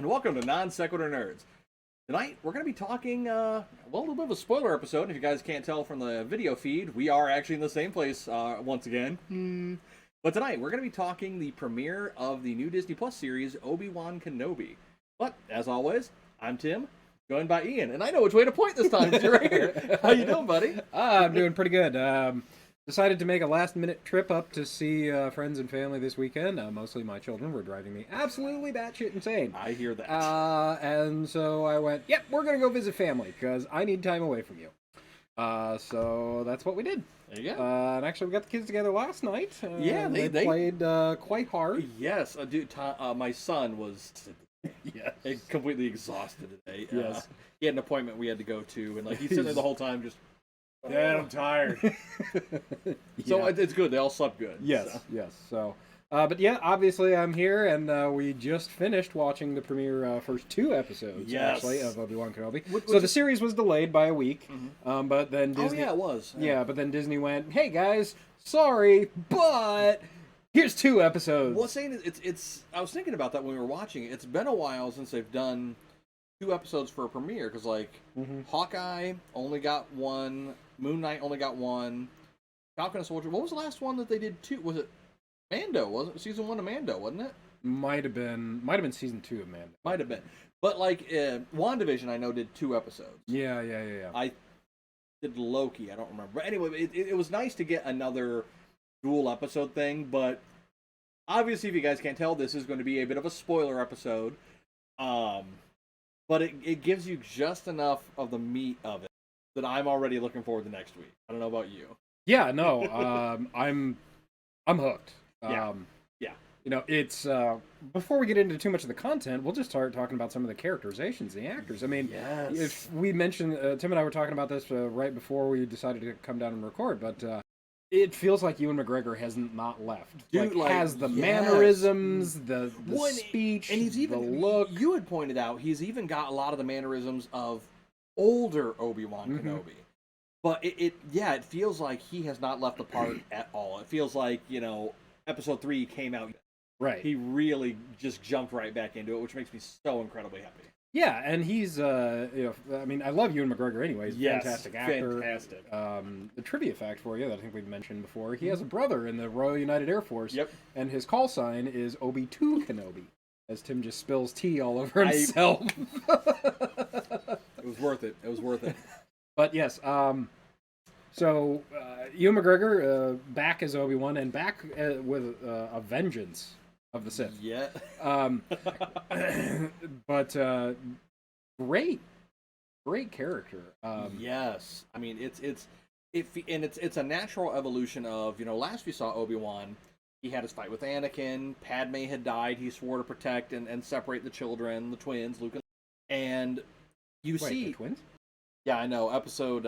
and welcome to Non Sequitur Nerds. Tonight, we're going to be talking, a little bit of a spoiler episode. If you guys can't tell from the video feed, we are actually in the same place once again. But tonight, we're going to be talking the premiere of the new Disney Plus series, Obi Wan Kenobi. But, as always, I'm Tim, joined by Ian, and I know which way to point this time. You're right here. How you doing, buddy? I'm doing pretty good. Decided to make a last-minute trip up to see friends and family this weekend. Mostly my children were driving me absolutely batshit insane. I hear that. And so I went, yep, we're going to go visit family, because I need time away from you. So that's what we did. There you go. And actually, we got the kids together last night. Yeah, they played quite hard. Yes, dude, my son was completely exhausted today. Yes. He had an appointment we had to go to, and he's sitting there the whole time just... Dad, I'm tired. So it's good. They all slept good. Yes, yes. So, but yeah, obviously I'm here, and we just finished watching the premiere first two episodes, actually, of Obi Wan Kenobi. So the series was delayed by a week, but then Disney... Oh, yeah, it was. Yeah, but then Disney went, hey, guys, sorry, but here's two episodes. Well, saying it's I was thinking about that when we were watching it. It's been a while since they've done two episodes for a premiere, because, Hawkeye only got one... Moon Knight only got one. Falcon and Soldier. What was the last one that they did two? Was it Mando? Wasn't it season 1 of Mando? Wasn't it? Might have been season 2 of Mando. Might have been. But WandaVision, I know, did 2 episodes. Yeah. I did Loki. I don't remember. But anyway, it was nice to get another dual episode thing. But obviously, if you guys can't tell, this is going to be a bit of a spoiler episode. But it gives you just enough of the meat of it that I'm already looking forward to next week. I don't know about you. Yeah, no, I'm hooked. Yeah. You know, it's before we get into too much of the content, we'll just start talking about some of the characterizations, the actors. I mean, if we mentioned, Tim and I were talking about this right before we decided to come down and record, but it feels like Ewan McGregor hasn't not left. Dude, has the mannerisms, the speech, and he's even, the look. You had pointed out he's even got a lot of the mannerisms of older Obi Wan Kenobi, but it feels like he has not left the part at all. It feels like episode 3 came out right. He really just jumped right back into it, which makes me so incredibly happy. Yeah, and he's I mean, I love Ewan McGregor anyway. He's a fantastic actor. Fantastic. The trivia fact for you that I think we've mentioned before: he has a brother in the Royal United Air Force. Yep. And his call sign is Obi-2 Kenobi, as Tim just spills tea all over himself. It was worth it. It was worth it. But yes, so Ewan McGregor back as Obi-Wan and back with a vengeance of the Sith. Yeah. But great character. Yes. I mean, it's a natural evolution of, last we saw Obi-Wan, he had his fight with Anakin, Padme had died, he swore to protect and separate the children, the twins, Luke and you see the twins? Yeah, I know. Episode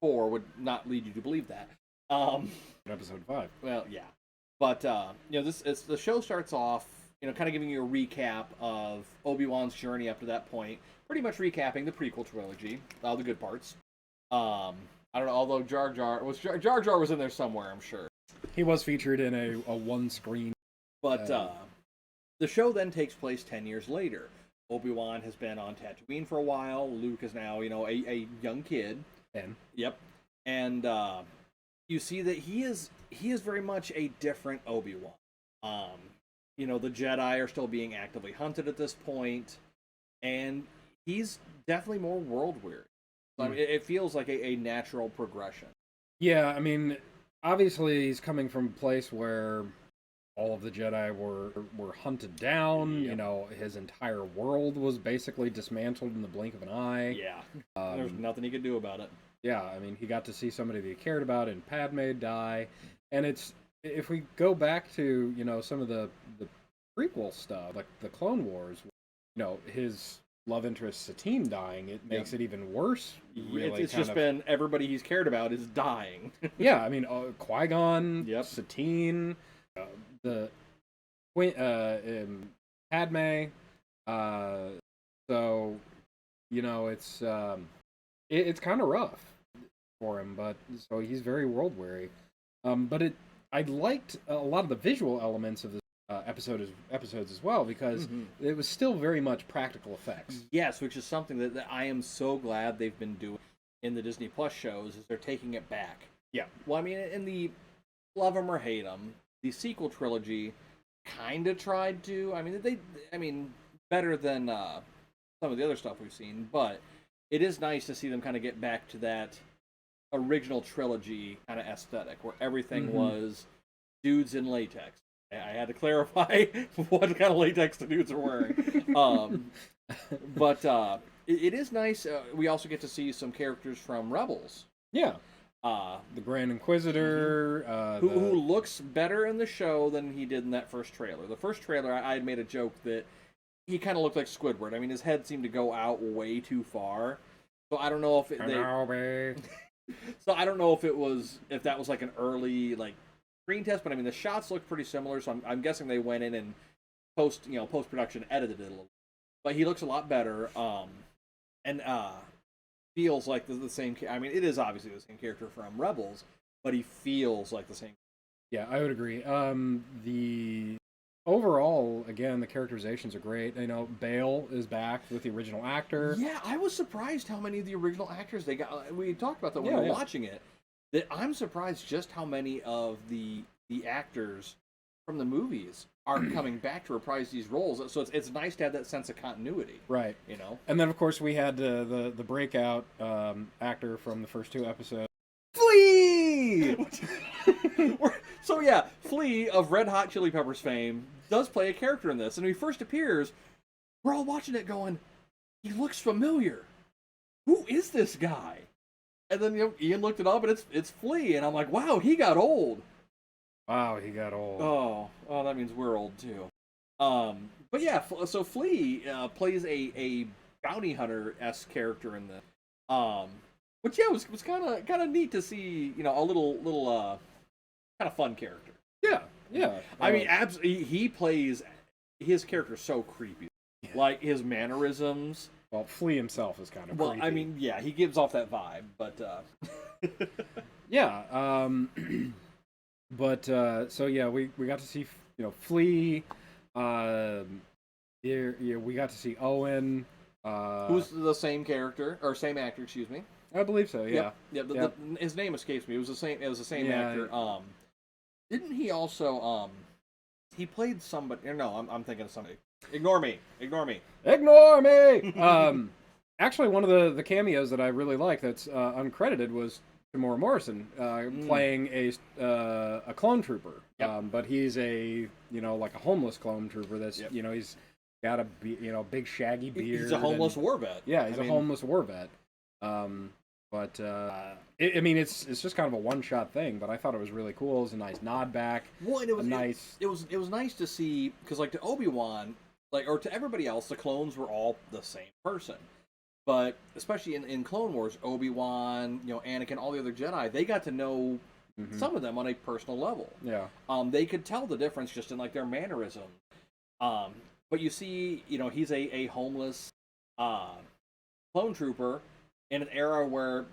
4 would not lead you to believe that. Episode 5. Well, yeah. But the show starts off, kind of giving you a recap of Obi-Wan's journey up to that point, pretty much recapping the prequel trilogy, all the good parts. I don't know, although Jar Jar was in there somewhere, I'm sure. He was featured in a one-screen. But the show then takes place 10 years later. Obi-Wan has been on Tatooine for a while. Luke is now, a young kid. 10. Yep. And you see that he is very much a different Obi-Wan. The Jedi are still being actively hunted at this point, and he's definitely more world-weary. So, I mean, it feels like a natural progression. Yeah, I mean, obviously he's coming from a place where all of the Jedi were hunted down. Yep. His entire world was basically dismantled in the blink of an eye. Yeah. There's nothing he could do about it. Yeah, I mean, he got to see somebody that he cared about and Padme die. And if we go back to, some of the prequel stuff, like the Clone Wars, his love interest Satine dying, it makes it even worse. Really, it's just been everybody he's cared about is dying. Yeah, I mean, Qui-Gon, yep. Satine, the Padme. So, it's kind of rough for him, but so he's very world weary. But I liked a lot of the visual elements of this episodes as well, because it was still very much practical effects. Yes, which is something that I am so glad they've been doing in the Disney Plus shows, is they're taking it back. Yeah. Well, I mean, in the love 'em or hate 'em, the sequel trilogy kind of tried to. I mean, better than some of the other stuff we've seen, but it is nice to see them kind of get back to that original trilogy kind of aesthetic, where everything was dudes in latex. I had to clarify what kind of latex the dudes are wearing. But it is nice. We also get to see some characters from Rebels. Yeah. The Grand Inquisitor, who looks better in the show than he did in that first trailer. The first trailer, I had made a joke that he kind of looked like Squidward. I mean, his head seemed to go out way too far. So I don't know if so I don't know if that was like an early screen test, but I mean the shots look pretty similar. So I'm guessing they went in and post production edited it a little. But he looks a lot better. And feels like the same. I mean, it is obviously the same character from Rebels, but he feels like the same. Yeah, I would agree. The overall, again, the characterizations are great. You know, Bale is back with the original actor. Yeah, I was surprised how many of the original actors they got. We talked about that when we were watching it. That I'm surprised just how many of the actors from the movies are coming back to reprise these roles. So it's nice to have that sense of continuity. Right. You know? And then, of course, we had the breakout actor from the first two episodes. Flea! So yeah, Flea of Red Hot Chili Peppers fame does play a character in this. And when he first appears, we're all watching it going, he looks familiar. Who is this guy? And then Ian looked it up and it's Flea. And I'm like, wow, he got old. Wow, he got old. Oh, that means we're old too. But yeah, so Flea plays a bounty hunter-esque character in the, which was kind of neat to see. You know, a little kind of fun character. Yeah. I mean, absolutely, he plays his character so creepy, like his mannerisms. Well, Flea himself is kind of creepy. I mean, yeah, he gives off that vibe, but yeah. But so yeah, we got to see Flea. We got to see Owen. Who's the same character or same actor? Excuse me. I believe so. Yeah. Yep. His name escapes me. It was the same actor. Didn't he also he played somebody? No, I'm thinking of somebody. Ignore me. Actually, one of the cameos that I really like that's uncredited was Tamora Morrison playing a clone trooper. Yep. But he's a like a homeless clone trooper that's he's got a big shaggy beard. He's a homeless war vet. Yeah, he's a homeless war vet. But I mean, it's just kind of a one-shot thing. But I thought it was really cool. It was a nice nod back. Well, and it was nice. It was nice to see because to Obi Wan, or to everybody else, the clones were all the same person. But especially in Clone Wars, Obi Wan, Anakin, all the other Jedi, they got to know some of them on a personal level. Yeah. They could tell the difference just in their mannerism. But you see, he's a homeless clone trooper in an era where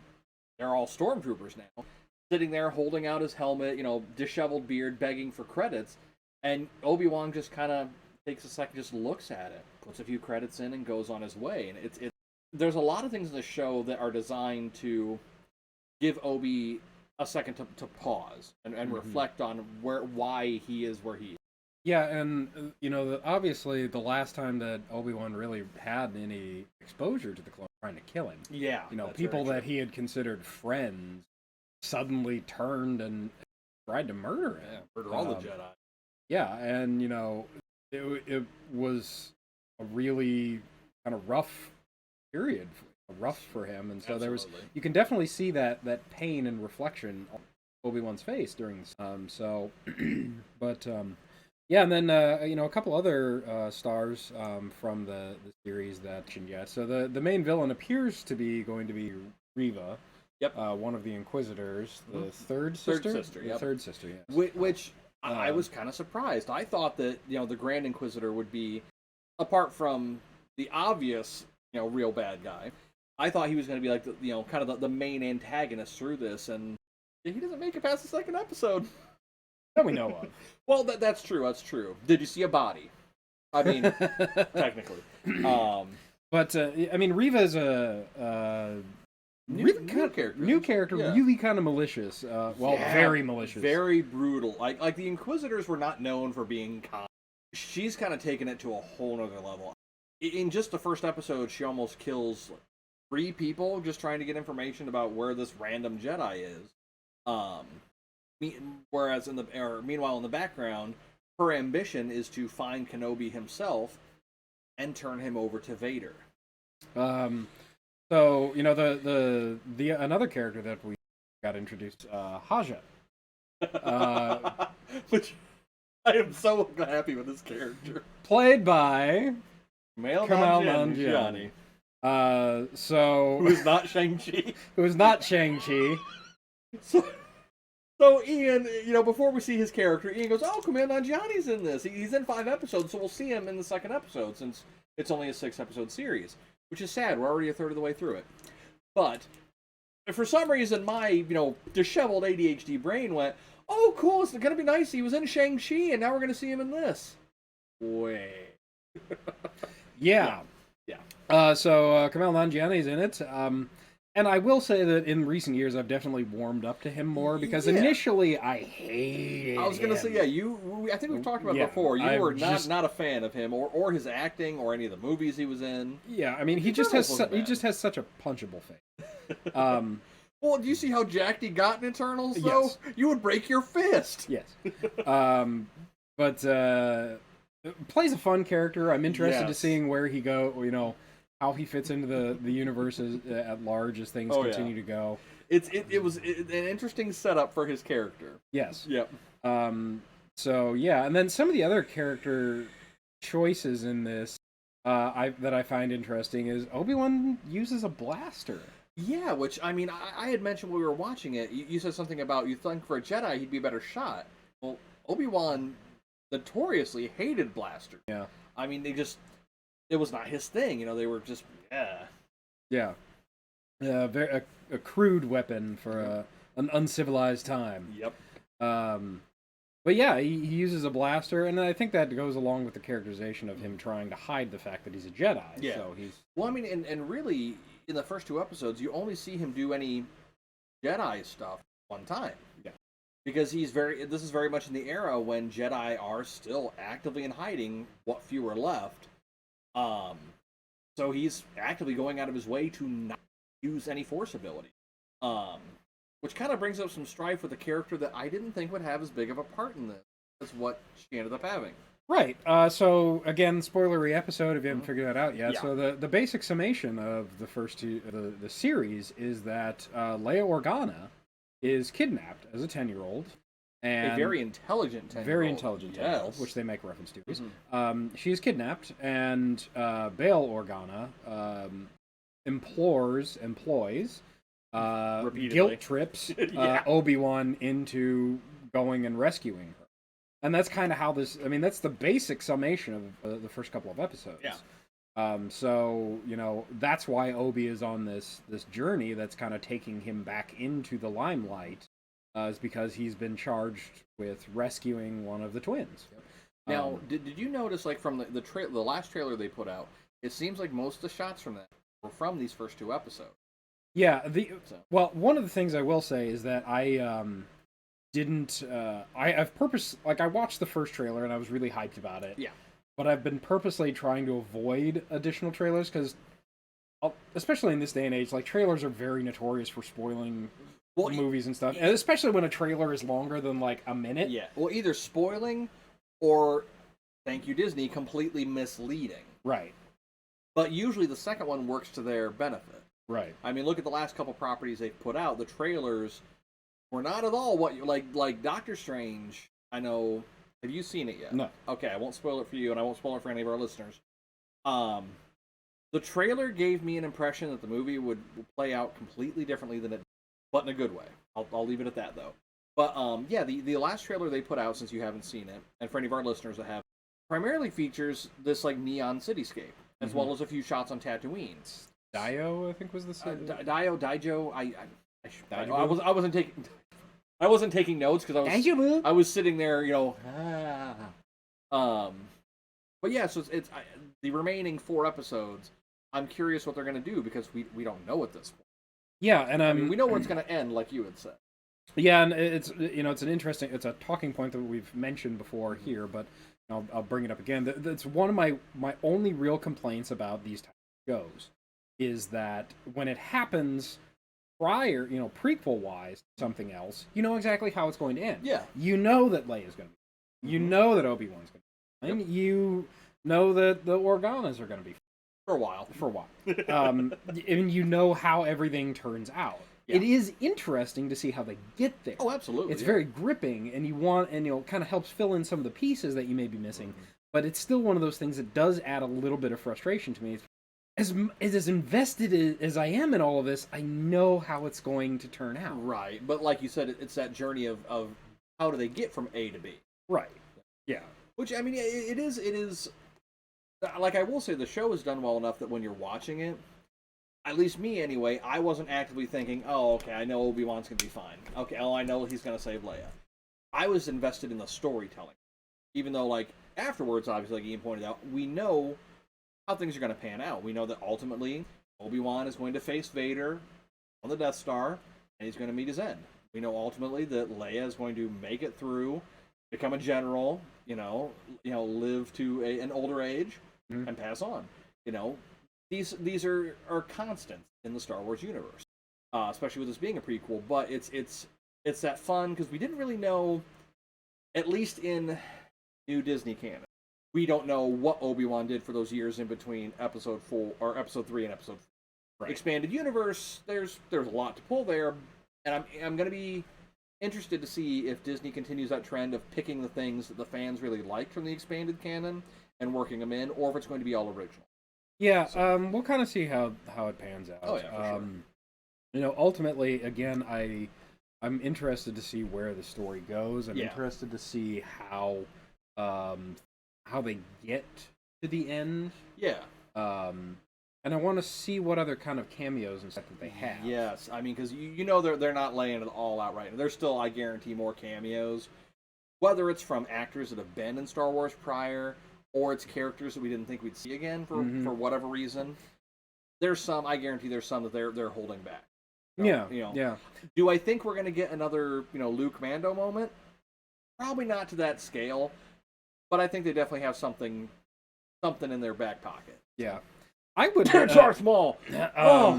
they're all stormtroopers now, sitting there holding out his helmet, disheveled beard, begging for credits, and Obi-Wan just kind of takes a second, just looks at it, puts a few credits in, and goes on his way. And there's a lot of things in the show that are designed to give Obi a second to pause and reflect on why he is where he is. Yeah, and obviously the last time that Obi-Wan really had any exposure to the clone trying to kill him. Yeah. People that he had considered friends suddenly turned and tried to murder him. Yeah, murder all the Jedi. Yeah, and it was a really kind of rough period, rough for him, and so you can definitely see that pain and reflection on Obi-Wan's face during this. But yeah, and then a couple other stars from the series that so the main villain appears to be going to be Reva. Yep. One of the Inquisitors, the third sister. Third sister, yes. Which I was kind of surprised. I thought that the Grand Inquisitor would be, apart from the obvious real bad guy, I thought he was going to be like the kind of the main antagonist through this, and he doesn't make it past the second episode. that we know of. Well, that's true. That's true. Did you see a body? I mean, technically. But I mean, Riva is a new character. New character, Yeah. really kind of malicious. Very malicious. Very brutal. Like the Inquisitors were not known for being kind. She's kind of taken it to a whole nother level. In just the first episode, she almost kills 3 people just trying to get information about where this random Jedi is. Whereas meanwhile in the background, her ambition is to find Kenobi himself and turn him over to Vader. So you know the another character that we got introduced, Haja, Which I am so happy with this character, played by Kumail Nanjiani. Who is not Shang-Chi. Who is not Shang-Chi. So Ian, before we see his character, Ian goes, "Oh, Kumail Nanjiani's in this. He's in 5 episodes, so we'll see him in the second episode since it's only a 6-episode series." Which is sad. We're already a third of the way through it. But for some reason, my disheveled ADHD brain went, "Oh, cool! It's gonna be nice. He was in Shang-Chi, and now we're gonna see him in this." Wait. Yeah. So Kumail Nanjiani's in it. And I will say that in recent years, I've definitely warmed up to him more because initially I hated him. I was going to say, I think we've talked about it before. You were not a fan of him or his acting or any of the movies he was in. Yeah, I mean, he just has such a punchable face. Well, do you see how jacked he got in Eternals, though? Yes. You would break your fist. Yes. But plays a fun character. I'm interested to seeing where he how he fits into the universe at large as things continue to go. It was an interesting setup for his character. Yes. Yep. So yeah, and then some of the other character choices in this that I find interesting is Obi Wan uses a blaster. Yeah, which I mean, I had mentioned when we were watching it. You said something about you think for a Jedi he'd be a better shot. Well, Obi Wan notoriously hated blasters. Yeah. I mean, it was not his thing. They were just Yeah. Very a crude weapon for an uncivilized time. Yep. But yeah, he uses a blaster, and I think that goes along with the characterization of him trying to hide the fact that he's a Jedi. Yeah. So he's... Well, I mean, and really, in the first 2 episodes, you only see him do any Jedi stuff one time. Yeah. Because this is very much in the era when Jedi are still actively in hiding, what few are left. So he's actively going out of his way to not use any Force ability. Which kind of brings up some strife with a character that I didn't think would have as big of a part in this as what she ended up having. Right. So again, spoilery episode if you haven't figured that out yet. Yeah. So the basic summation of the first 2 the series is that Leia Organa is kidnapped as a 10-year-old. And a very intelligent 10-year-old. Very intelligent 10-year-old, which they make reference to. She is kidnapped, and Bail Organa employs, guilt trips Obi Wan into going and rescuing her. And that's kind of how this... I mean, that's the basic summation of the first couple of episodes. Yeah. So, that's why Obi is on this journey that's kind of taking him back into the limelight. Is because he's been charged with rescuing one of the twins. Yep. Now, did you notice, like, from the last trailer they put out, it seems like most of the shots from that were from these first 2 episodes. Yeah. Well, one of the things I will say is that I didn't... I watched the first trailer and I was really hyped about it. Yeah. But I've been purposely trying to avoid additional trailers because, especially in this day and age, like, trailers are very notorious for spoiling... movies and stuff, and especially when a trailer is longer than like a minute. Yeah, well, either spoiling or, thank you Disney, completely misleading. Right. But usually the second one works to their benefit. Right. I mean, look at the last couple properties they've put out. The trailers were not at all what you like. Doctor Strange. I know. Have you seen it yet? No. Okay, I won't spoil it for you, and I won't spoil it for any of our listeners. The trailer gave me an impression that the movie would play out completely differently than it. But in a good way. I'll leave it at that, though. But, the last trailer they put out, since you haven't seen it, and for any of our listeners that have, primarily featers this, like, neon cityscape, as well as a few shots on Tatooine. Dio, I think, was the city. Daijo, I wasn't taking... I wasn't taking notes because Deja-vu. I was sitting there, But yeah, so it's the remaining 4 episodes. I'm curious what they're going to do because we don't know at this point. Yeah, and I mean, we know where it's going to end, like you had said. Yeah, and it's it's a talking point that we've mentioned before here, but I'll bring it up again. That's one of my only real complaints about these types of shows is that when it happens prior, prequel wise, something else, you know exactly how it's going to end. Yeah, you know that Leia's going to be. You know that Obi Wan's going to be. Yep. You know that the Organas are going to be for a while. And you know how everything turns out. Yeah. It is interesting to see how they get there. Oh, absolutely. It's very gripping, and kind of helps fill in some of the pieces that you may be missing. Mm-hmm. But it's still one of those things that does add a little bit of frustration to me. As invested as I am in all of this, I know how it's going to turn out. Right, but like you said, it's that journey of how do they get from A to B. Right. Yeah. Which, I mean, it is. Like, I will say, the show is done well enough that when you're watching it, at least me anyway, I wasn't actively thinking, oh, okay, I know Obi Wan's gonna be fine. Okay, oh, I know he's gonna save Leia. I was invested in the storytelling, even though, like, afterwards, obviously, like Ian pointed out, we know how things are gonna pan out. We know that ultimately Obi Wan is going to face Vader on the Death Star, and he's going to meet his end. We know ultimately that Leia is going to make it through, become a general, live to an older age, and pass on. These are constants in the Star Wars universe, especially with this being a prequel. But it's that fun because we didn't really know, at least in new Disney canon, we don't know what Obi-Wan did for those years in between Episode 4 or Episode 3 and Episode 4. Right. Expanded universe, there's a lot to pull there, and I'm going to be interested to see if Disney continues that trend of picking the things that the fans really liked from the expanded canon and working them in, or if it's going to be all original. Yeah, so, we'll kind of see how it pans out. Oh yeah, for sure. Ultimately, again, I'm interested to see where the story goes. I'm interested to see how they get to the end. Yeah. And I want to see what other kind of cameos and stuff that they have. Yes, I mean, because they're not laying it all out right now. There's still, I guarantee, more cameos. Whether it's from actors that have been in Star Wars prior, or it's characters that we didn't think we'd see again for whatever reason. I guarantee there's some that they're holding back. Yeah. Do I think we're going to get another, Luke Mando moment? Probably not to that scale, but I think they definitely have something in their back pocket. Yeah. I would. Darth Maul.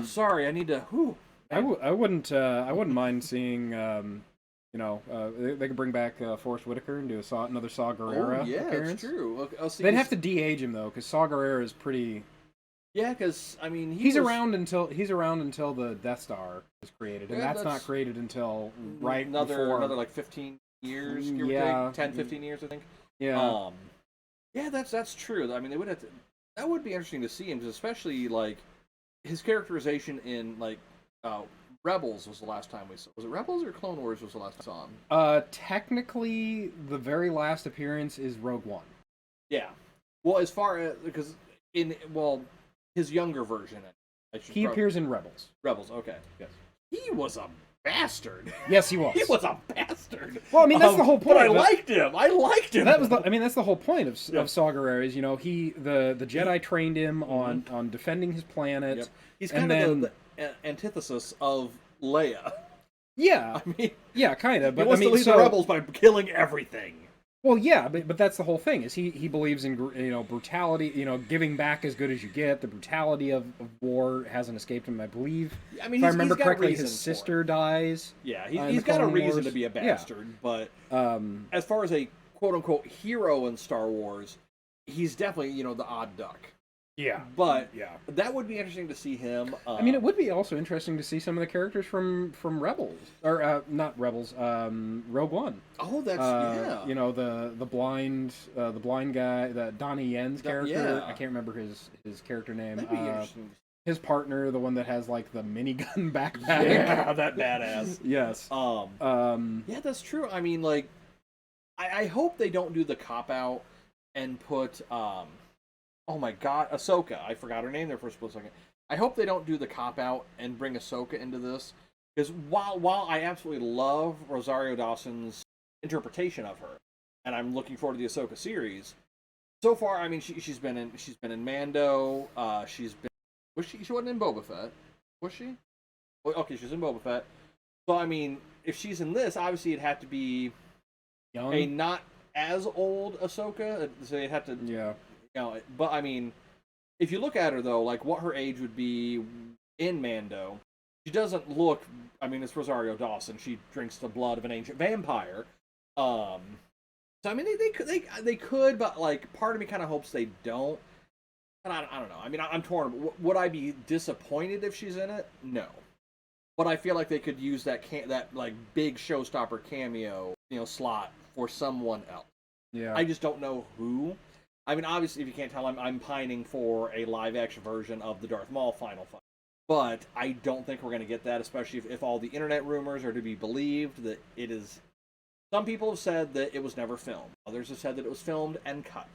Sorry. I need to. Whew. I wouldn't mind seeing. They could bring back Forrest Whitaker and do another Saw Gerrera appearance. That's true. They'd have to de-age him though, because Saw Gerrera is pretty. Yeah, because I mean he's around until the Death Star is created, and that's not created until another like 15 years. Give or take, 10, 15 years, I think. Yeah. That's true. I mean, they would have to. That would be interesting to see him, because especially like his characterization in like Rebels was the last time we saw. Was it Rebels or Clone Wars was the last time we saw him? Technically, the very last appearance is Rogue One. Yeah. Well, as far as because his younger version. He appears in Rebels. Rebels, okay. Yes. He was a bastard. Yes, he was. He was a bastard. Well, I mean, that's the whole point. But I liked him. That's the whole point of Saw Gerrera is, the Jedi trained him on defending his planet. Yep. He's kind of the antithesis of Leia. Yeah. I mean, yeah, kind of. But he wants to lead the rebels by killing everything. Well, yeah, but that's the whole thing. Is he believes in brutality, giving back as good as you get. The brutality of war hasn't escaped him, I believe. I mean, if I remember correctly, his sister dies. Yeah, he's got a reason to be a bastard. Yeah. But as far as a quote unquote hero in Star Wars, he's definitely the odd duck. Yeah, but that would be interesting to see him. I mean, it would be also interesting to see some of the characters from Rebels, or not Rebels, Rogue One. Oh, that's the blind guy, the Donnie Yen's character. Yeah. I can't remember his character name. That'd be interesting. His partner, the one that has like the minigun backpack. Yeah, that badass. Yes. Yeah, that's true. I mean, like, I hope they don't do the cop out and put oh my god, Ahsoka. I forgot her name there for a split second. I hope they don't do the cop-out and bring Ahsoka into this, Because while I absolutely love Rosario Dawson's interpretation of her, and I'm looking forward to the Ahsoka series, so far, I mean, she's been in Mando. She wasn't in Boba Fett, was she? Well, okay, she's in Boba Fett. So I mean, if she's in this, obviously it'd have to be Young? a not as old Ahsoka. So you'd have to, Yeah. But I mean, if you look at her though, like what her age would be in Mando, she doesn't look. I mean, it's Rosario Dawson. She drinks the blood of an ancient vampire. So I mean, they could, but like part of me kind of hopes they don't. And I don't know. I mean, I'm torn. Would I be disappointed if she's in it? No. But I feel like they could use that like big showstopper cameo, slot for someone else. Yeah. I just don't know who. I mean, obviously, if you can't tell, I'm pining for a live-action version of the Darth Maul final fight. But I don't think we're going to get that, especially if all the internet rumors are to be believed that it is. Some people have said that it was never filmed. Others have said that it was filmed and cut.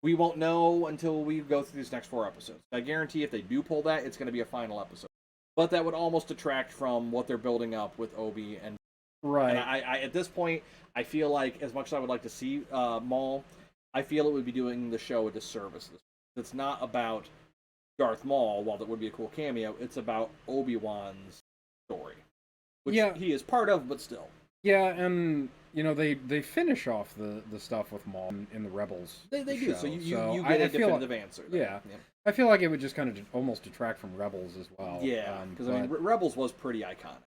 We won't know until we go through these next 4 episodes. I guarantee if they do pull that, it's going to be a final episode. But that would almost detract from what they're building up with Obi and. Right. And I at this point, I feel like as much as I would like to see Maul, I feel it would be doing the show a disservice. It's not about Darth Maul, while that would be a cool cameo. It's about Obi Wan's story, which he is part of, but still. Yeah, and they finish off the stuff with Maul in the Rebels. They do. So you I get a feel definitive answer. Yeah. I feel like it would just kind of almost detract from Rebels as well. Yeah, because I mean, Rebels was pretty iconic.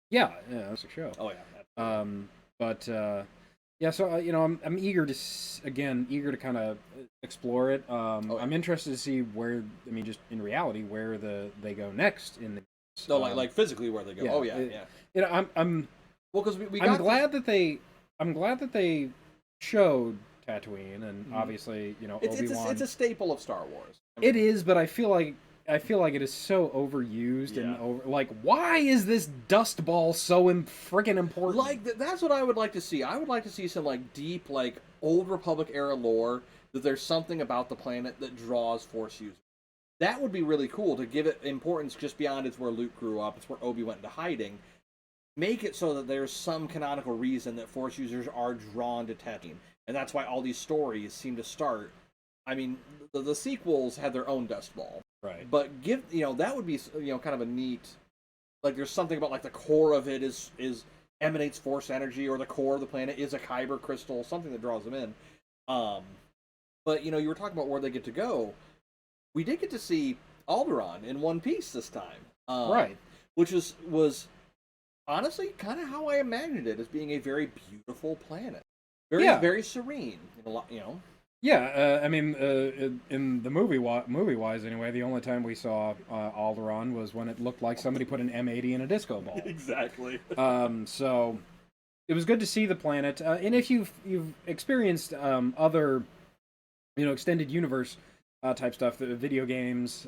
Yeah, it's a show. Oh yeah. Yeah, so I'm eager to kind of explore it. I'm interested to see where, I mean, just in reality, where they go next in the. So like physically where they go. Yeah. I'm well, because I'm glad that they showed Tatooine, and obviously Obi-Wan. It's a staple of Star Wars. I mean, it is, but I feel like it is so overused and like, why is this dust ball so freaking important? Like that's what I would like to see. I would like to see some like deep, like old Republic era lore, that there's something about the planet that draws Force users. That would be really cool to give it importance just beyond it's where Luke grew up, it's where Obi went into hiding. Make it so that there's some canonical reason that Force users are drawn to Tatooine, and that's why all these stories seem to start. I mean, the sequels had their own dust ball. Right. But that would be kind of a neat, like there's something about like the core of it is emanates Force energy, or the core of the planet is a kyber crystal, something that draws them in. But you were talking about where they get to go. We did get to see Alderaan in One Piece this time, right? Which was honestly kind of how I imagined it, as being a very beautiful planet, very serene. Yeah, I mean, in the movie-wise anyway, the only time we saw Alderaan was when it looked like somebody put an M80 in a disco ball. Exactly. So it was good to see the planet, and if you've experienced other, extended universe type stuff, the video games,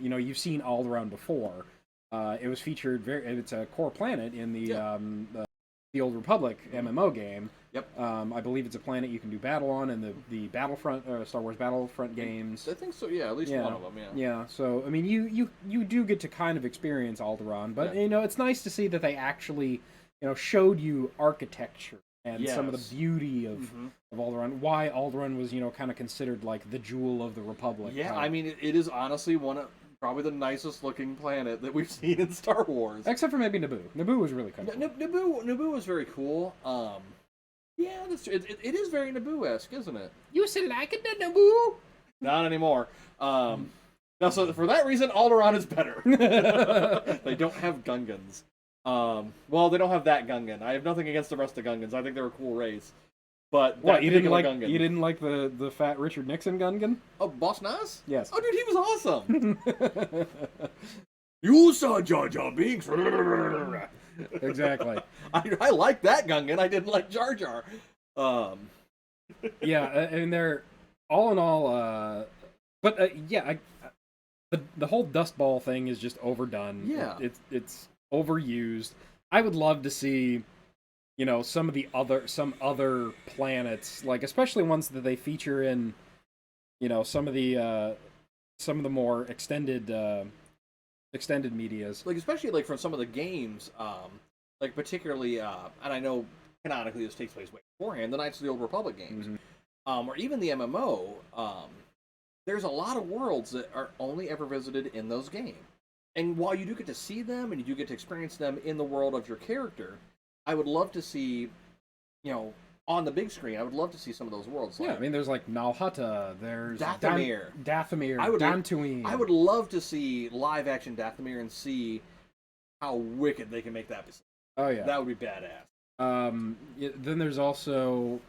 you've seen Alderaan before. It was featured it's a core planet in the Old Republic MMO game. Yep. I believe it's a planet you can do battle on in the Battlefront, Star Wars Battlefront games. I think so. Yeah, at least one of them. Yeah. Yeah. So I mean, you do get to kind of experience Alderaan, but it's nice to see that they actually showed you architecture and some of the beauty of Alderaan. Why Alderaan was kind of considered like the jewel of the Republic. Yeah, I mean, it is honestly probably the nicest looking planet that we've seen in Star Wars, except for maybe Naboo. Naboo was really cool. Naboo was very cool. Yeah, it is very Naboo-esque, isn't it? You selected the Naboo? Not anymore. Now, so for that reason, Alderaan is better. They don't have Gungans. Well, they don't have that Gungan. I have nothing against the rest of the Gungans. I think they're a cool race. But what, you didn't like the fat Richard Nixon Gungan? Oh, Boss Nass? Yes. Oh, dude, he was awesome. You saw Jar Jar Binks. Exactly. I like that Gungan. I didn't like Jar Jar. Yeah, and they're all in all. But the whole dust ball thing is just overdone. Yeah, it's overused. I would love to see, some other planets, like especially ones that they feature in, some of the more extended extended medias. Like, especially, like, from some of the games, like, particularly, and I know canonically this takes place way beforehand, the Knights of the Old Republic games, or even the MMO, there's a lot of worlds that are only ever visited in those games. And while you do get to see them, and you do get to experience them in the world of your character, I would love to see, on the big screen, I would love to see some of those worlds. Yeah, I mean, there's like Nalhutta, there's Dathomir, Dantooine. I would love to see live action Dathomir and see how wicked they can make that be. Oh yeah, that would be badass. Then there's also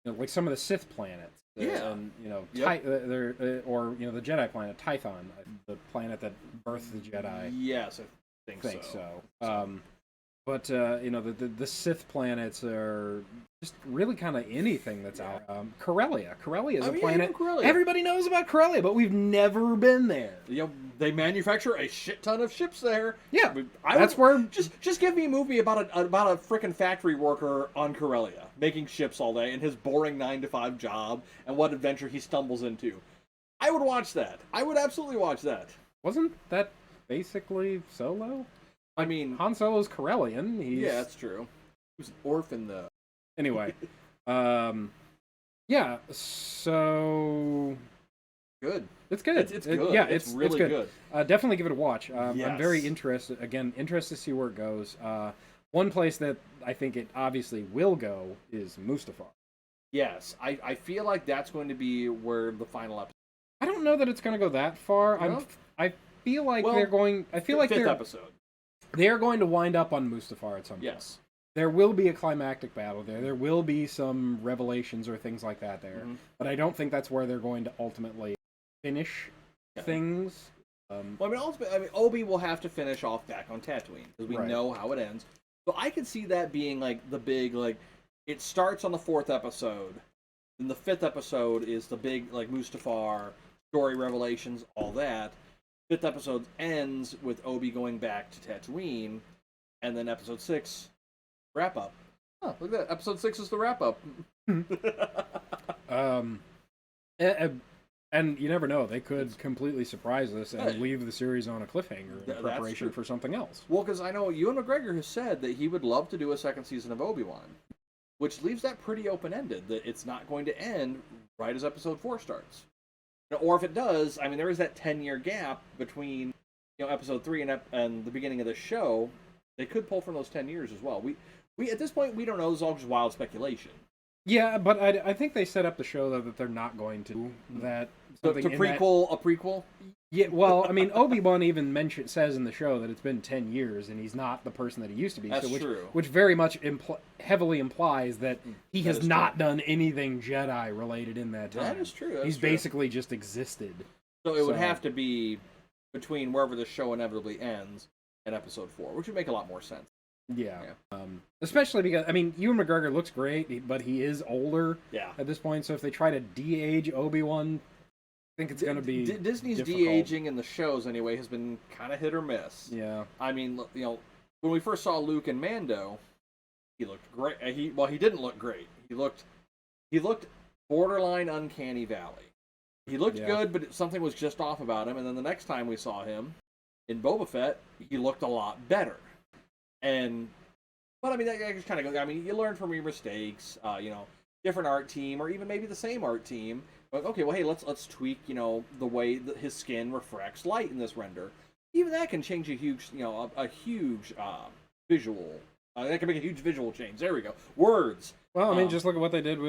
like some of the Sith planets. And the Jedi planet Tython, the planet that birthed the Jedi. Yes, I think so. But the Sith planets are just really kind of anything that's out. Corellia is a planet. Everybody knows about Corellia, but we've never been there. They manufacture a shit ton of ships there. Yeah, where just give me a movie about a freaking factory worker on Corellia making ships all day and his boring 9-to-5 job and what adventure he stumbles into. I would watch that. I would absolutely watch that. Wasn't that basically Solo? I mean, Han Solo's Corellian. Yeah, that's true. He was an orphan, though. Anyway, yeah. So good. It's good. It's good. Yeah, it's really good. Definitely give it a watch. Yes. I'm very interested. Again, interested to see where it goes. One place that I think it obviously will go is Mustafar. Yes, I feel like that's going to be where the final episode. I don't know that it's going to go that far. No? I feel like they're going. I feel like fifth episode. They are going to wind up on Mustafar at some point. Yes. There will be a climactic battle there. There will be some revelations or things like that there. But I don't think that's where they're going to ultimately finish things. Ultimately, Obi will have to finish off back on Tatooine because we know how it ends. So I could see that being like the big, like, it starts on the 4th episode, and the 5th episode is the big, like, Mustafar story revelations, all that. 5th episode ends with Obi going back to Tatooine, and then episode 6 wrap up. Oh, look at that! Episode 6 is the wrap up. And you never know; they could completely surprise us and leave the series on a cliffhanger in preparation for something else. Well, because I know Ewan McGregor has said that he would love to do a 2nd season of Obi Wan, which leaves that pretty open ended. That it's not going to end right as episode 4 starts. Or if it does, I mean, there is that 10-year gap between, episode 3 and the beginning of the show. They could pull from those 10 years as well. We at this point, we don't know. It's all just wild speculation. Yeah, but I think they set up the show, though, that they're not going to do that. A prequel? Yeah, well, I mean, Obi-Wan even says in the show that it's been 10 years, and he's not the person that he used to be. That's true. Which very much heavily implies that he has not done anything Jedi-related in that time. That is true. He's basically just existed. So it would have to be between wherever the show inevitably ends and episode 4, which would make a lot more sense. Yeah. Especially because, I mean, Ewan McGregor looks great, but he is older at this point, so if they try to de-age Obi-Wan, I think it's going to be Disney's difficult. de-aging in the shows, anyway, has been kind of hit or miss. Yeah. I mean, when we first saw Luke and Mando, he looked great. He didn't look great. He looked borderline Uncanny Valley. He looked good, but something was just off about him, and then the next time we saw him in Boba Fett, he looked a lot better. But I mean, that just kind of goes. I mean, you learn from your mistakes. Different art team, or even maybe the same art team. But okay, well, hey, let's tweak. The way that his skin refracts light in this render. Even that can change a huge, a huge visual. That can make a huge visual change. There we go. Words. Well, I mean, just look at what they did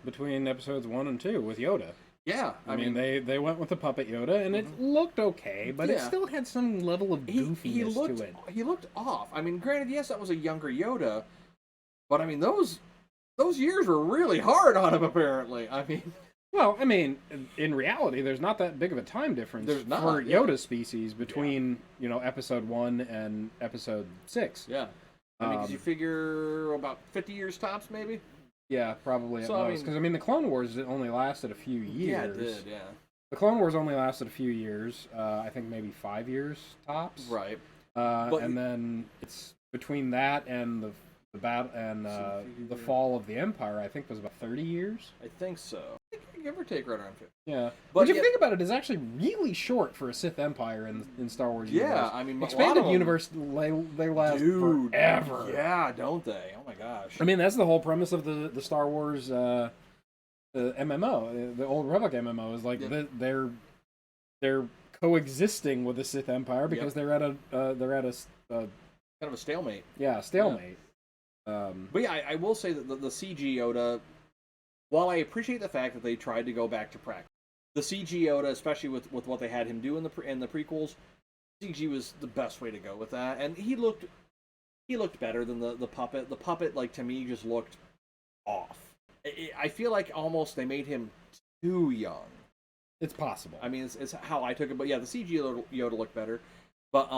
between episodes 1 and 2 with Yoda. Yeah, I mean they went with the puppet Yoda, and it looked okay, but it still had some level of goofiness to it. He looked off. I mean, granted, yes, that was a younger Yoda, but I mean those years were really hard on him. Apparently, I mean. Well, I mean, in reality, there's not that big of a time difference for Yoda species between episode 1 and episode 6. Yeah, I mean, because you figure about 50 years tops, maybe. Yeah, probably at most. Because, I mean, the Clone Wars only lasted a few years. Yeah, it did, yeah. The Clone Wars only lasted a few years. I think maybe 5 years tops. Right. And then it's between that and the battle and the fall of the Empire, I think, was about 30 years. I think so. give or take right around 50. Yeah, But if you think about it, it's actually really short for a Sith Empire in Star Wars universe. Yeah, I mean, expanded universe, they last forever. Yeah, don't they? Oh my gosh. I mean, that's the whole premise of the Star Wars MMO, the Old Republic MMO, is like they're coexisting with the Sith Empire because they're at a kind of a stalemate. Yeah, stalemate. But yeah, I will say that the CG Yoda, while I appreciate the fact that they tried to go back to practice, the CG Yoda, especially with what they had him do in the prequels, CG was the best way to go with that, and he looked better than the puppet. The puppet, like, to me, just looked off. I feel like almost they made him too young. It's possible. I mean, it's how I took it, but yeah, the CG Yoda looked better. But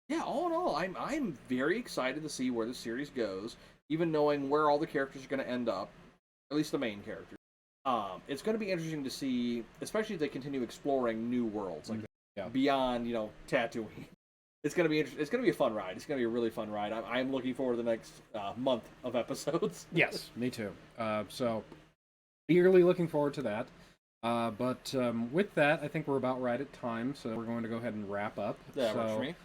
yeah, all in all, I'm very excited to see where the series goes, even knowing where all the characters are going to end up, at least the main characters. It's going to be interesting to see, especially if they continue exploring new worlds like beyond, Tatooine. It's going to be interesting. It's going to be a fun ride. It's going to be a really fun ride. I'm looking forward to the next month of episodes. Yes, me too. So eagerly looking forward to that. But with that, I think we're about right at time, so we're going to go ahead and wrap up. Yeah, works for me.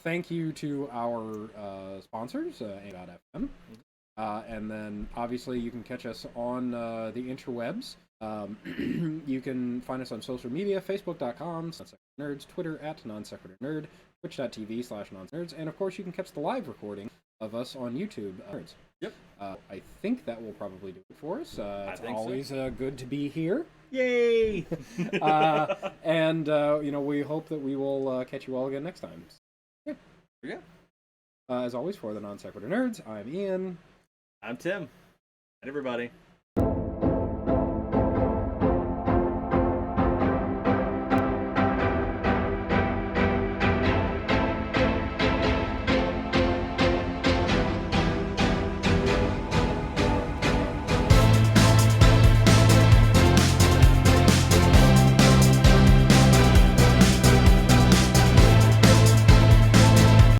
Thank you to our sponsors, A.FM. And then, obviously, you can catch us on the interwebs. You can find us on social media, facebook.com, /nerds, Twitter @nonsequiturnerd, twitch.tv/nonsequiturnerd, and, of course, you can catch the live recording of us on YouTube. Nerds. Yep. I think that will probably do it for us. It's always so. Good to be here. Yay! And, we hope that we will catch you all again next time. Yeah. As always, for the Non Sequitur Nerds, I'm Ian. I'm Tim. And everybody.